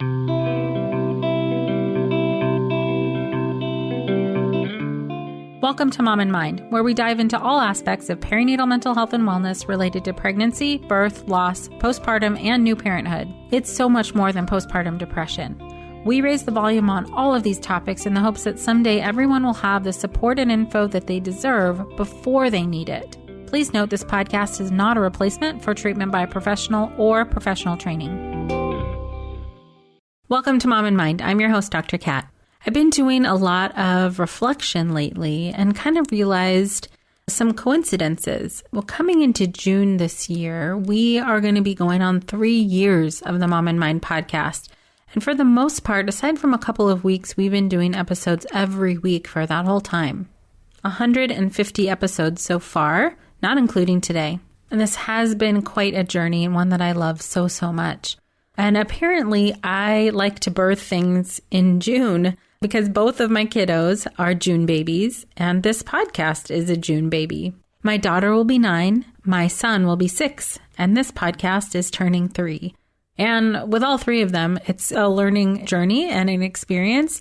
Welcome to Mom in Mind, where we dive into all aspects of perinatal mental health and wellness related to pregnancy, birth, loss, postpartum, and new parenthood. It's so much more than postpartum depression. We raise the volume on all of these topics in the hopes that someday everyone will have the support and info that they deserve before they need it. Please note this podcast is not a replacement for treatment by a professional or professional training. Welcome to Mom in Mind. I'm your host, Dr. Kat. I've been doing a lot of reflection lately and kind of realized some coincidences. Well, coming into June this year, we are going to be going on 3 years of the Mom in Mind podcast. And for the most part, aside from a couple of weeks, we've been doing episodes every week for that whole time. 150 episodes so far, not including today. And this has been quite a journey and one that I love so much. And apparently, I like to birth things in June because both of my kiddos are June babies, and this podcast is a June baby. My daughter will be 9, my son will be 6, and this podcast is turning 3. And with all 3 of them, it's a learning journey and an experience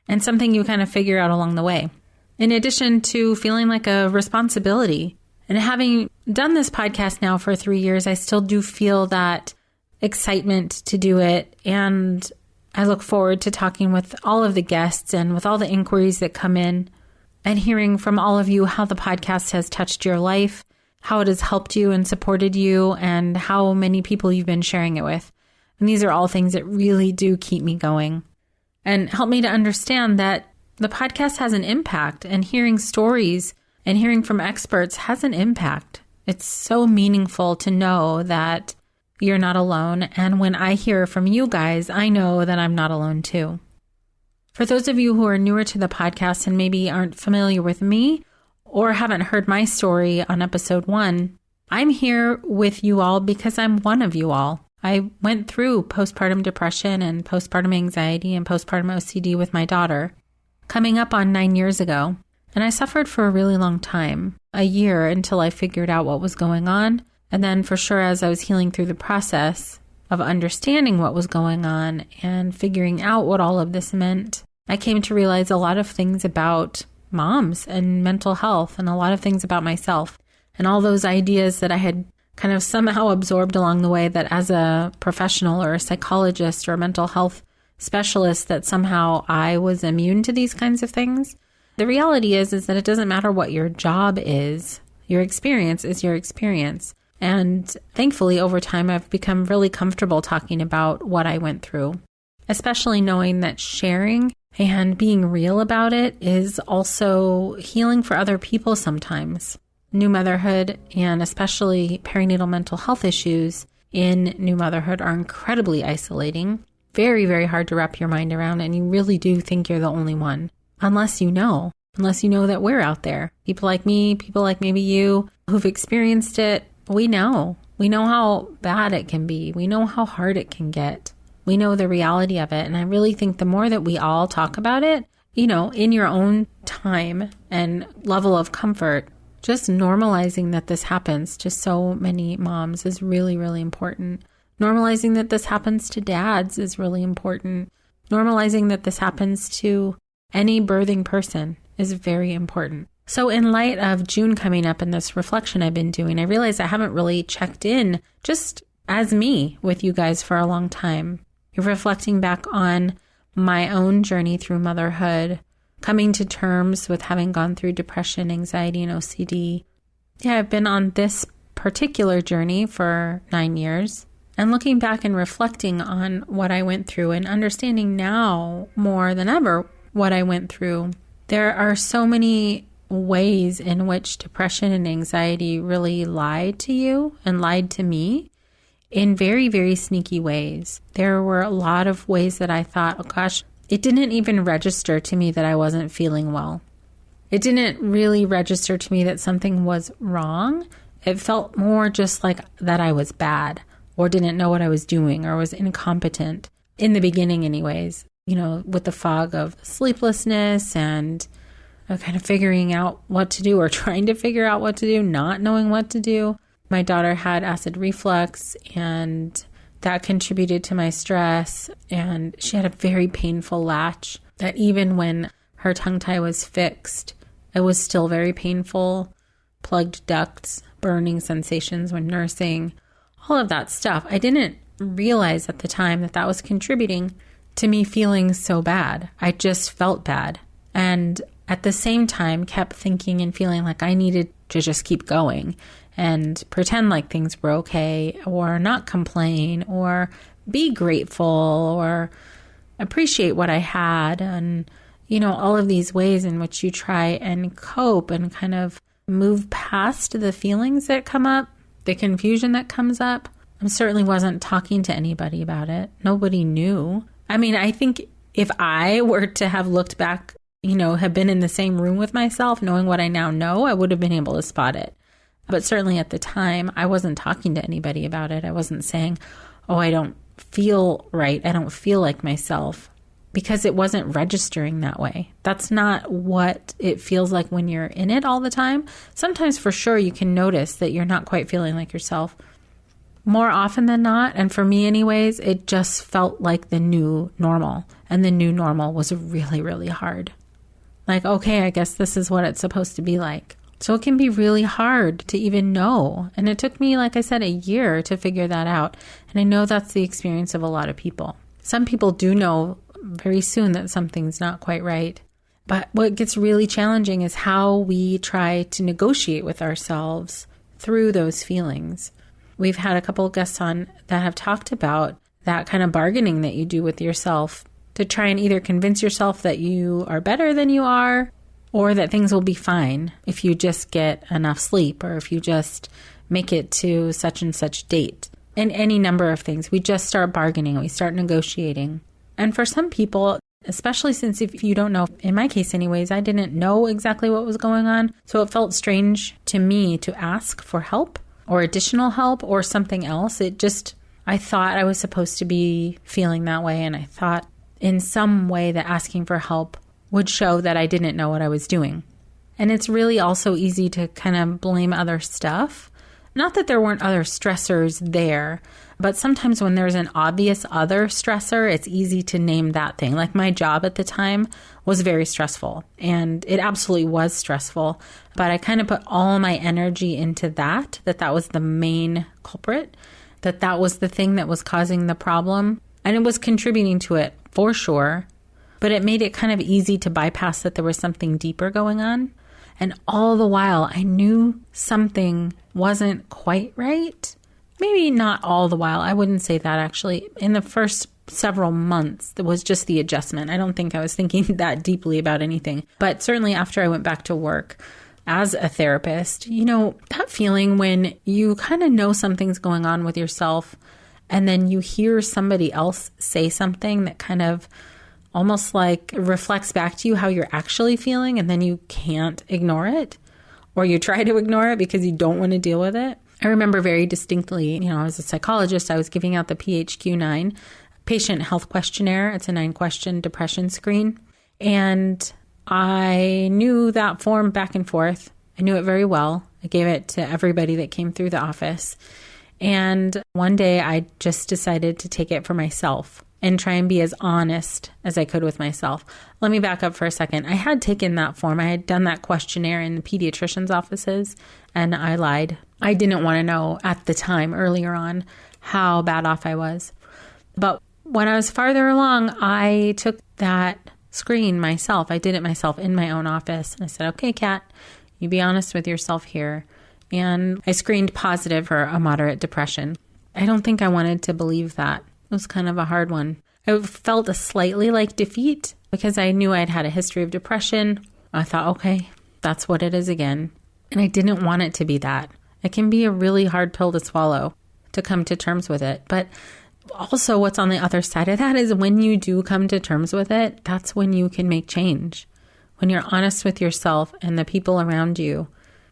and something you kind of figure out along the way. In addition to feeling like a responsibility. And having done this podcast now for 3 years, I still do feel that excitement to do it. And I look forward to talking with all of the guests and with all the inquiries that come in and hearing from all of you how the podcast has touched your life, how it has helped you and supported you, and how many people you've been sharing it with. And these are all things that really do keep me going and help me to understand that the podcast has an impact, and hearing stories and hearing from experts has an impact. It's so meaningful to know that you're not alone. And when I hear from you guys, I know that I'm not alone too. For those of you who are newer to the podcast and maybe aren't familiar with me or haven't heard my story on episode 1, I'm here with you all because I'm one of you all. I went through postpartum depression and postpartum anxiety and postpartum OCD with my daughter coming up on 9 years ago. And I suffered for a really long time, a year until I figured out what was going on. And then for sure, as I was healing through the process of understanding what was going on and figuring out what all of this meant, I came to realize a lot of things about moms and mental health and a lot of things about myself and all those ideas that I had kind of somehow absorbed along the way, that as a professional or a psychologist or a mental health specialist, that somehow I was immune to these kinds of things. The reality is that it doesn't matter what your job is. Your experience is your experience. And thankfully, over time, I've become really comfortable talking about what I went through, especially knowing that sharing and being real about it is also healing for other people sometimes. New motherhood and especially perinatal mental health issues in new motherhood are incredibly isolating, very, very hard to wrap your mind around, and you really do think you're the only one, unless you know that we're out there. People like me, people like maybe you who've experienced it. We know how bad it can be. We know how hard it can get. We know the reality of it. And I really think the more that we all talk about it, in your own time and level of comfort, just normalizing that this happens to so many moms is really, really important. Normalizing that this happens to dads is really important. Normalizing that this happens to any birthing person is very important. So in light of June coming up and this reflection I've been doing, I realized I haven't really checked in just as me with you guys for a long time. You're reflecting back on my own journey through motherhood, coming to terms with having gone through depression, anxiety, and OCD. Yeah, I've been on this particular journey for 9 years. And looking back and reflecting on what I went through and understanding now more than ever what I went through, there are so many ways in which depression and anxiety really lied to you and lied to me in very, very sneaky ways. There were a lot of ways that I thought, oh gosh, it didn't even register to me that I wasn't feeling well. It didn't really register to me that something was wrong. It felt more just like that I was bad or didn't know what I was doing or was incompetent in the beginning anyways, with the fog of sleeplessness and kind of figuring out what to do or trying to figure out what to do, not knowing what to do. My daughter had acid reflux and that contributed to my stress. And she had a very painful latch that even when her tongue tie was fixed, it was still very painful. Plugged ducts, burning sensations when nursing, all of that stuff. I didn't realize at the time that that was contributing to me feeling so bad. I just felt bad. And at the same time, kept thinking and feeling like I needed to just keep going and pretend like things were okay, or not complain, or be grateful, or appreciate what I had. And, you know, all of these ways in which you try and cope and kind of move past the feelings that come up, the confusion that comes up. I certainly wasn't talking to anybody about it. Nobody knew. I mean, I think if I were to have looked back, you know, have been in the same room with myself, knowing what I now know, I would have been able to spot it. But certainly at the time, I wasn't talking to anybody about it. I wasn't saying, oh, I don't feel right. I don't feel like myself, because it wasn't registering that way. That's not what it feels like when you're in it all the time. Sometimes for sure you can notice that you're not quite feeling like yourself. More often than not, and for me anyways, it just felt like the new normal. And the new normal was really, really hard. Like, okay, I guess this is what it's supposed to be like. So it can be really hard to even know. And it took me, like I said, a year to figure that out. And I know that's the experience of a lot of people. Some people do know very soon that something's not quite right. But what gets really challenging is how we try to negotiate with ourselves through those feelings. We've had a couple of guests on that have talked about that kind of bargaining that you do with yourself to try and either convince yourself that you are better than you are, or that things will be fine if you just get enough sleep, or if you just make it to such and such date. And any number of things. We just start bargaining. We start negotiating. And for some people, especially since if you don't know, in my case anyways, I didn't know exactly what was going on. So it felt strange to me to ask for help or additional help or something else. I thought I was supposed to be feeling that way. And I thought in some way that asking for help would show that I didn't know what I was doing. And it's really also easy to kind of blame other stuff. Not that there weren't other stressors there, but sometimes when there's an obvious other stressor, it's easy to name that thing. Like my job at the time was very stressful, and it absolutely was stressful. But I kind of put all my energy into that was the main culprit, that was the thing that was causing the problem. And it was contributing to it for sure. But it made it kind of easy to bypass that there was something deeper going on. And all the while, I knew something wasn't quite right. Maybe not all the while. I wouldn't say that actually. In the first several months, there was just the adjustment. I don't think I was thinking that deeply about anything. But certainly after I went back to work as a therapist, you know, that feeling when you kind of know something's going on with yourself, and then you hear somebody else say something that kind of almost like reflects back to you how you're actually feeling, and then you can't ignore it, or you try to ignore it because you don't want to deal with it. I remember very distinctly, you know, I was a psychologist, I was giving out the PHQ-9 patient health questionnaire. It's a 9-question depression screen. And I knew that form back and forth. I knew it very well. I gave it to everybody that came through the office. And one day I just decided to take it for myself and try and be as honest as I could with myself. Let me back up for a second. I had taken that form. I had done that questionnaire in the pediatrician's offices, and I lied. I didn't want to know at the time, earlier on, how bad off I was. But when I was farther along, I took that screen myself. I did it myself in my own office. And I said, okay, Kat, you be honest with yourself here. And I screened positive for a moderate depression. I don't think I wanted to believe that. It was kind of a hard one. I felt a slightly like defeat because I knew I'd had a history of depression. I thought, okay, that's what it is again. And I didn't want it to be that. It can be a really hard pill to swallow, to come to terms with it. But also what's on the other side of that is when you do come to terms with it, that's when you can make change. When you're honest with yourself and the people around you,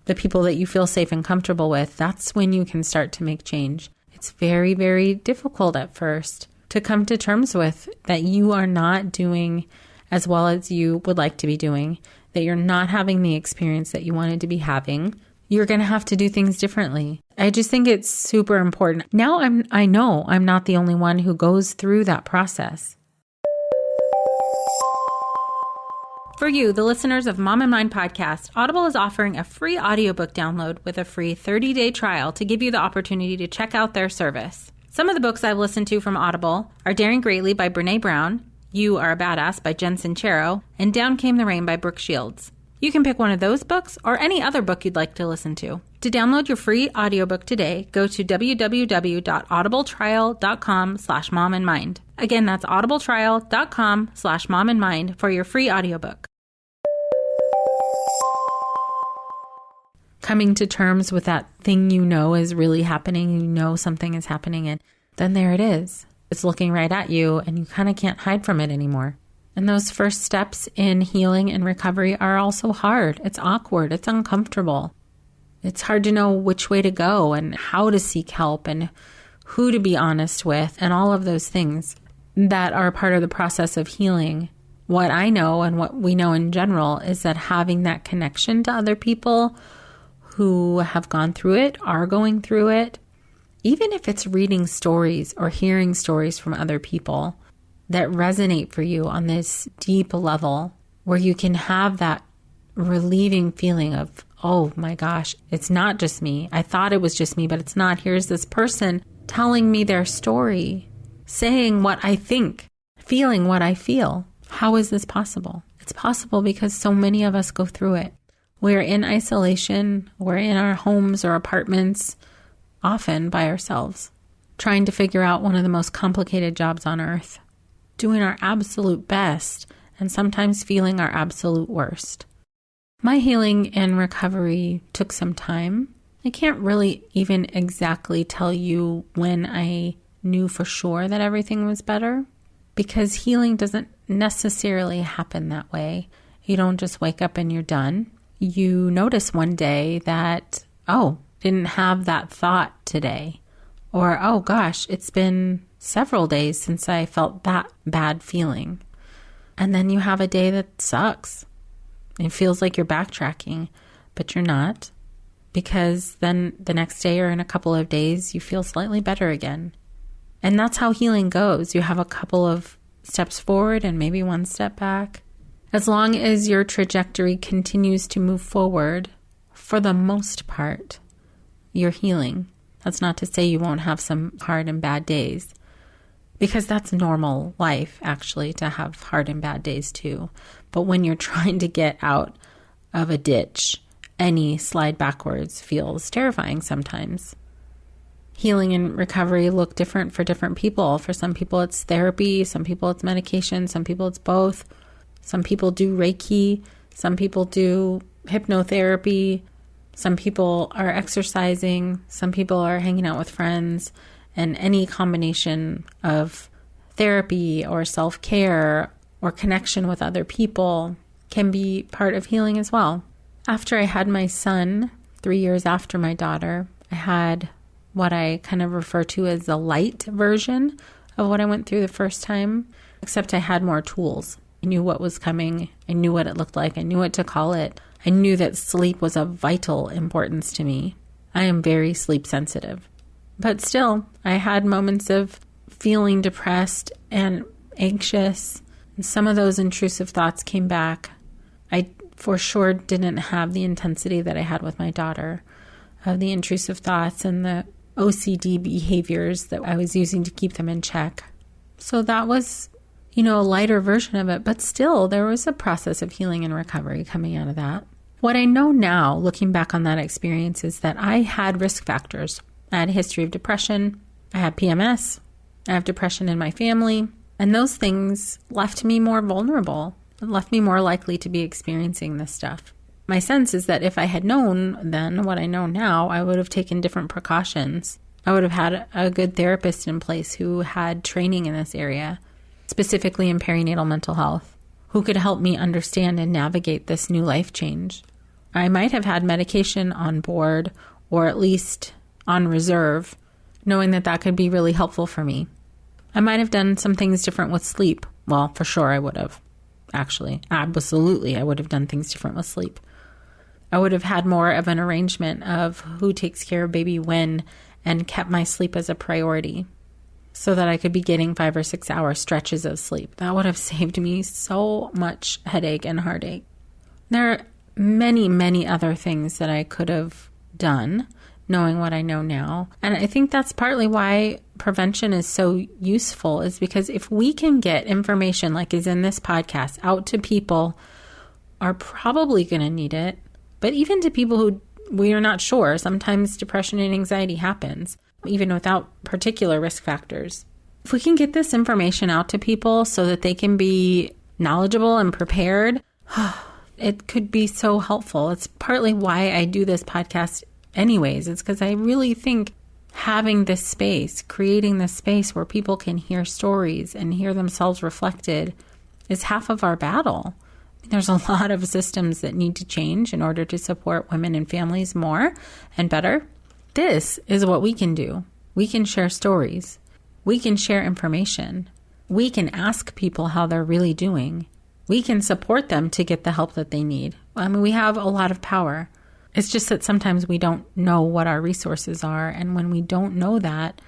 the people that you feel safe and comfortable with, that's when you can start to make change. It's very, very difficult at first to come to terms with that you are not doing as well as you would like to be doing, that you're not having the experience that you wanted to be having. you're going to have to do things differently. I just think it's super important. Now I know I'm not the only one who goes through that process. For you, the listeners of Mom and Mind podcast, Audible is offering a free audiobook download with a free 30-day trial to give you the opportunity to check out their service. Some of the books I've listened to from Audible are Daring Greatly by Brene Brown, You Are a Badass by Jen Sincero, and Down Came the Rain by Brooke Shields. You can pick one of those books or any other book you'd like to listen to. To download your free audiobook today, go to www.audibletrial.com/momandmind. Again, that's audibletrial.com/momandmind for your free audiobook. Coming to terms with that thing you know is really happening, you know something is happening, and then there it is. It's looking right at you, and you kind of can't hide from it anymore. And those first steps in healing and recovery are also hard. It's awkward. It's uncomfortable. It's hard to know which way to go and how to seek help and who to be honest with and all of those things that are part of the process of healing. What I know and what we know in general is that having that connection to other people who have gone through it, are going through it, even if it's reading stories or hearing stories from other people that resonate for you on this deep level where you can have that relieving feeling of, oh my gosh, it's not just me. I thought it was just me, but it's not. Here's this person telling me their story, saying what I think, feeling what I feel. How is this possible? It's possible because so many of us go through it. We're in isolation. We're in our homes or apartments, often by ourselves, trying to figure out one of the most complicated jobs on earth, doing our absolute best, and sometimes feeling our absolute worst. My healing and recovery took some time. I can't really even exactly tell you when I knew for sure that everything was better, because healing doesn't necessarily happen that way. You don't just wake up and you're done. You notice one day that, oh, didn't have that thought today. Or, oh gosh, it's been several days since I felt that bad feeling. And then you have a day that sucks. It feels like you're backtracking, but you're not. Because then the next day or in a couple of days, you feel slightly better again. And that's how healing goes. You have a couple of steps forward and maybe one step back. As long as your trajectory continues to move forward, for the most part, you're healing. That's not to say you won't have some hard and bad days, because that's normal life, actually, to have hard and bad days too. But when you're trying to get out of a ditch, any slide backwards feels terrifying sometimes. Healing and recovery look different for different people. For some people, it's therapy. Some people, it's medication. Some people, it's both. Some people do Reiki. Some people do hypnotherapy. Some people are exercising. Some people are hanging out with friends. And any combination of therapy or self-care or connection with other people can be part of healing as well. After I had my son, 3 years after my daughter, I had what I kind of refer to as the light version of what I went through the first time, except I had more tools. I knew what was coming. I knew what it looked like. I knew what to call it. I knew that sleep was of vital importance to me. I am very sleep sensitive. But still, I had moments of feeling depressed and anxious. And some of those intrusive thoughts came back. I for sure didn't have the intensity that I had with my daughter, of the intrusive thoughts and the OCD behaviors that I was using to keep them in check. So that was, a lighter version of it. But still, there was a process of healing and recovery coming out of that. What I know now, looking back on that experience, is that I had risk factors. I had a history of depression. I had PMS. I have depression in my family. And those things left me more vulnerable. It left me more likely to be experiencing this stuff. My sense is that if I had known then what I know now, I would have taken different precautions. I would have had a good therapist in place who had training in this area, specifically in perinatal mental health, who could help me understand and navigate this new life change. I might have had medication on board, or at least on reserve, knowing that that could be really helpful for me. I might have done some things different with sleep. Well, for sure I would have. Actually, absolutely, I would have done things different with sleep. I would have had more of an arrangement of who takes care of baby when and kept my sleep as a priority so that I could be getting 5 or 6 hour stretches of sleep. That would have saved me so much headache and heartache. There are many, many other things that I could have done knowing what I know now. And I think that's partly why prevention is so useful, is because if we can get information like is in this podcast out to people are probably going to need it, but even to people who we are not sure, sometimes depression and anxiety happens, even without particular risk factors. If we can get this information out to people so that they can be knowledgeable and prepared, it could be so helpful. It's partly why I do this podcast anyways. It's because I really think having this space, creating this space where people can hear stories and hear themselves reflected is half of our battle. There's a lot of systems that need to change in order to support women and families more and better. This is what we can do. We can share stories. We can share information. We can ask people how they're really doing. We can support them to get the help that they need. I mean, we have a lot of power. It's just that sometimes we don't know what our resources are. And when we don't know that,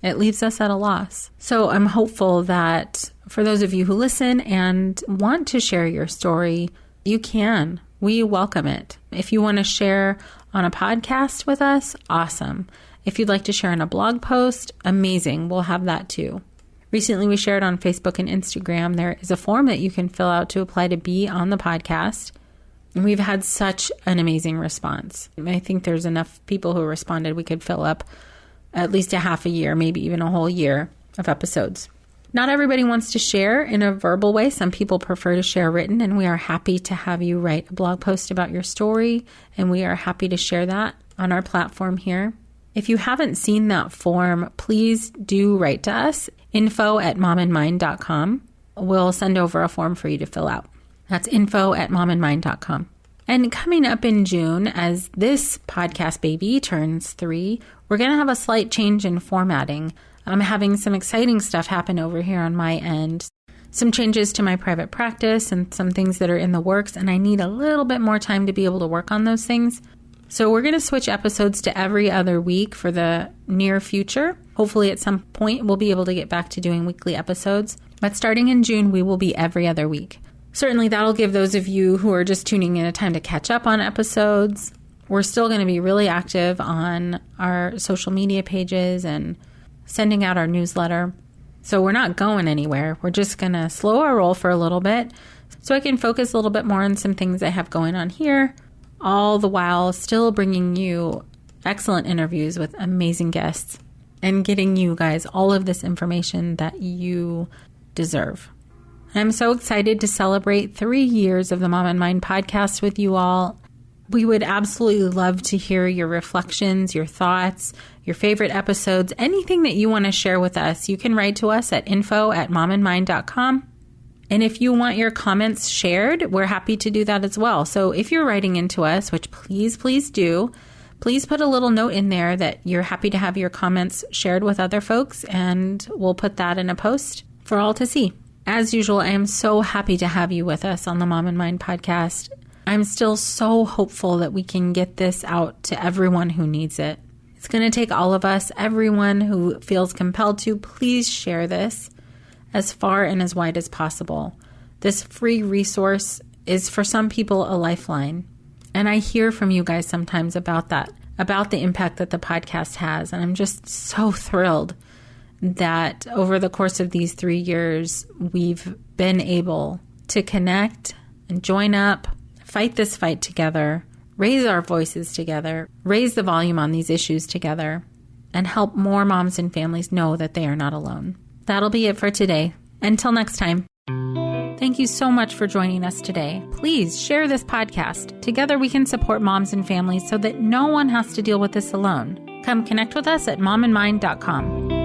it leaves us at a loss. So I'm hopeful that for those of you who listen and want to share your story, you can. We welcome it. If you want to share on a podcast with us, awesome. If you'd like to share in a blog post, amazing. We'll have that too. Recently, we shared on Facebook and Instagram. There is a form that you can fill out to apply to be on the podcast. And we've had such an amazing response. I think there's enough people who responded. We could fill up at least a half a year, maybe even a whole year of episodes. Not everybody wants to share in a verbal way. Some people prefer to share written, and we are happy to have you write a blog post about your story, and we are happy to share that on our platform here. If you haven't seen that form, please do write to us, info@momandmind.com. We'll send over a form for you to fill out. That's info@momandmind.com. And coming up in June, as this podcast baby turns 3, we're going to have a slight change in formatting. I'm having some exciting stuff happen over here on my end. Some changes to my private practice and some things that are in the works, and I need a little bit more time to be able to work on those things. So we're going to switch episodes to every other week for the near future. Hopefully at some point we'll be able to get back to doing weekly episodes. But starting in June, we will be every other week. Certainly that'll give those of you who are just tuning in a time to catch up on episodes. We're still going to be really active on our social media pages and sending out our newsletter. So we're not going anywhere. We're just going to slow our roll for a little bit so I can focus a little bit more on some things I have going on here, all the while still bringing you excellent interviews with amazing guests and getting you guys all of this information that you deserve. I'm so excited to celebrate 3 years of the Mom and Mind podcast with you all. We would absolutely love to hear your reflections, your thoughts, your favorite episodes, anything that you want to share with us. You can write to us at info@momandmind.com. And if you want your comments shared, we're happy to do that as well. So if you're writing into us, which please do, please put a little note in there that you're happy to have your comments shared with other folks, and we'll put that in a post for all to see. As usual, I am so happy to have you with us on the Mom and Mind podcast. I'm still so hopeful that we can get this out to everyone who needs it. It's going to take all of us, everyone who feels compelled to, please share this as far and as wide as possible. This free resource is for some people a lifeline. And I hear from you guys sometimes about that, about the impact that the podcast has. And I'm just so thrilled that over the course of these 3 years, we've been able to connect and join up, fight this fight together, raise our voices together, raise the volume on these issues together, and help more moms and families know that they are not alone. That'll be it for today. Until next time. Thank you so much for joining us today. Please share this podcast. Together we can support moms and families so that no one has to deal with this alone. Come connect with us at momandmind.com.